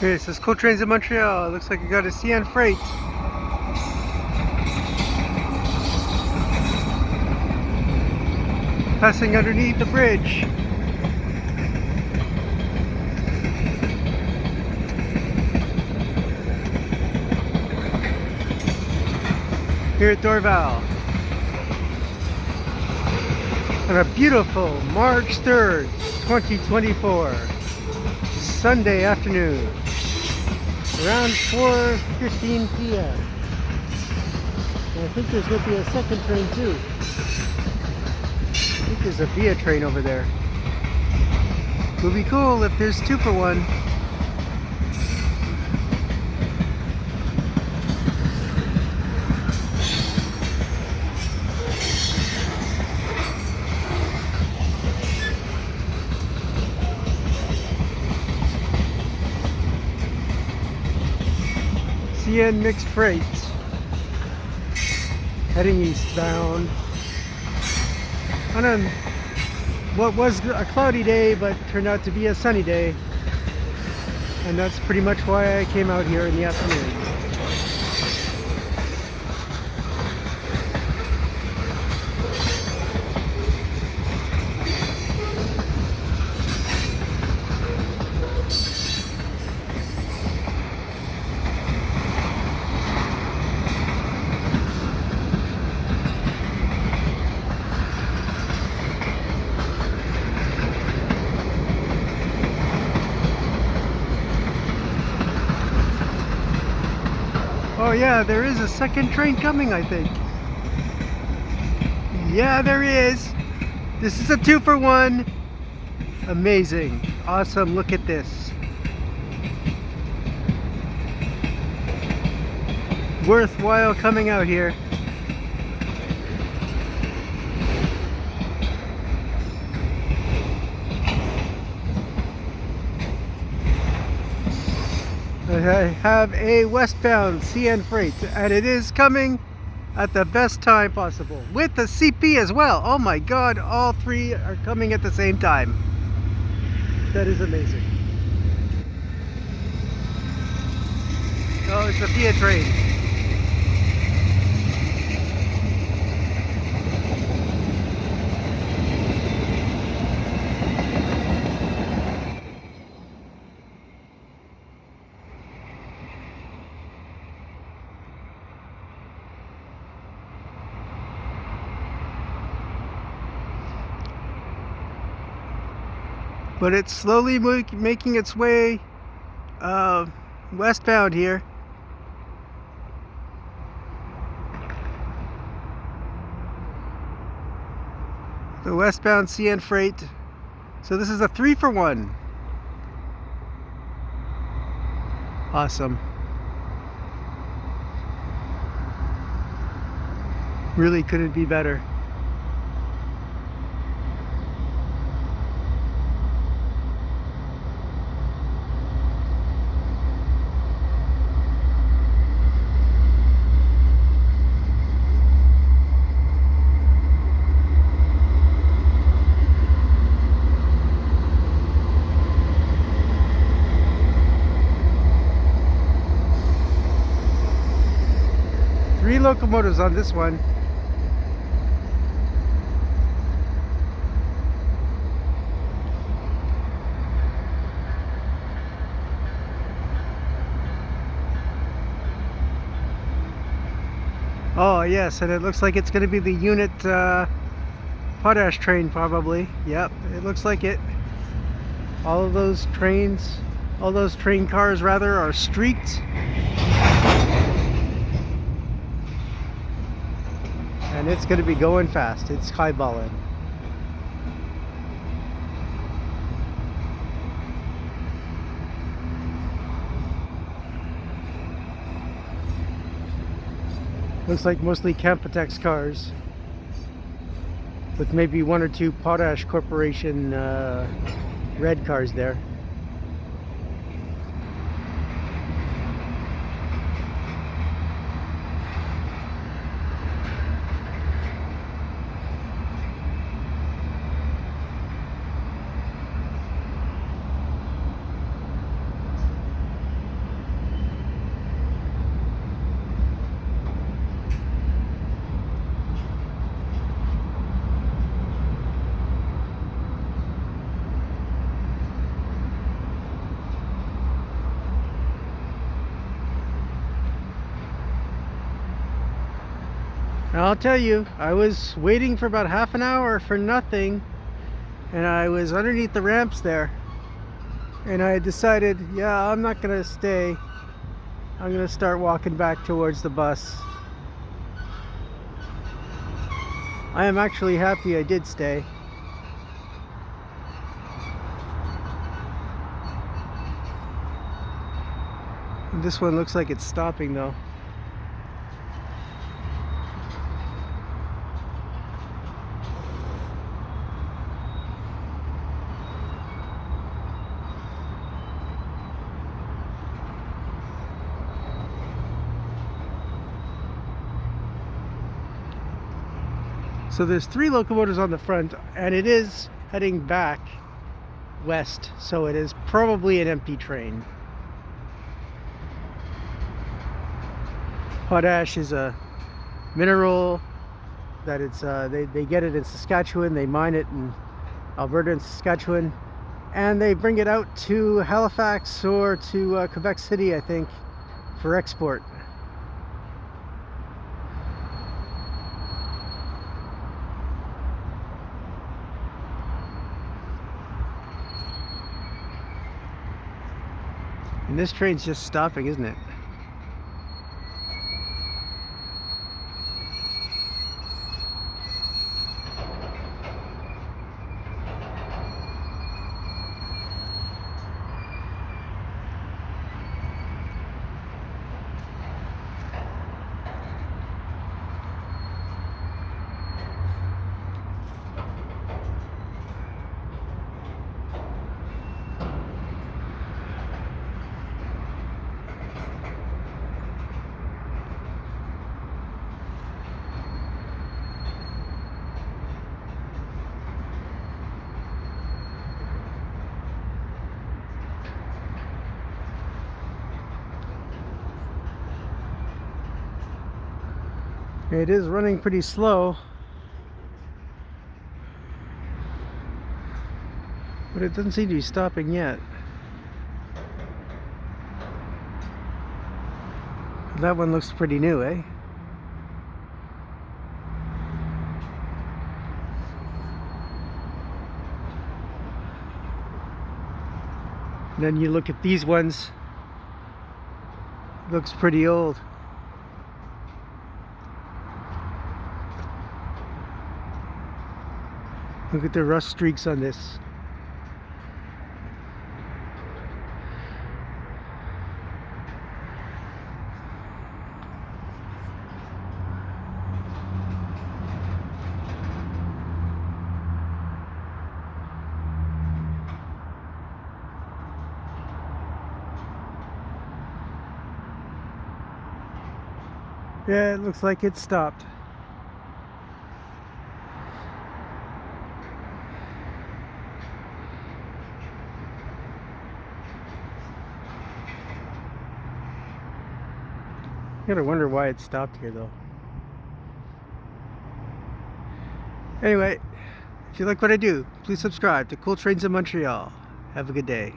Okay, it says cool trains in Montreal. Looks like you got a CN freight. Passing underneath the bridge. Here at Dorval. On a beautiful March 3rd, 2024. Sunday afternoon. Around 4:15 p.m. And I think there's going to be a second train too. I think there's a Via train over there. It would be cool if there's 2 for 1. CN mixed freight heading eastbound on what was a cloudy day but turned out to be a sunny day, and that's pretty much why I came out here in the afternoon. Oh yeah, there is a second train coming, I think. Yeah, there is. This is a 2 for 1. Amazing. Awesome. Look at this. Worthwhile coming out here. I have a westbound CN freight, and it is coming at the best time possible with the CP as well. Oh my god, all 3 are coming at the same time. That is amazing. Oh, it's a Via train. But it's slowly making its way westbound here. The westbound CN freight. So this is a 3 for 1. Awesome. Really couldn't be better. Three locomotives on this one. Oh yes, and it looks like it's going to be the unit potash train probably. Yep, it looks like it. All of those trains, all those train cars rather, are streaked. And it's going to be going fast. It's highballing. Looks like mostly Campotex cars, with maybe 1 or 2 Potash Corporation red cars there. And I'll tell you, I was waiting for about half an hour for nothing, and I was underneath the ramps there, and I decided, yeah, I'm not gonna stay. I'm gonna start walking back towards the bus. I am actually happy I did stay. And this one looks like it's stopping though. So there's 3 locomotives on the front, and it is heading back west, so it is probably an empty train. Potash is a mineral that they get it in Saskatchewan. They mine it in Alberta and Saskatchewan, and they bring it out to Halifax or to Quebec City, I think, for export. And this train's just stopping, isn't it? It is running pretty slow, but it doesn't seem to be stopping yet. That one looks pretty new, eh? And then you look at these ones, looks pretty old. Look at the rust streaks on this. Yeah, it looks like it stopped. I gotta wonder why it stopped here though. Anyway, if you like what I do, please subscribe to Cool Trains in Montreal. Have a good day.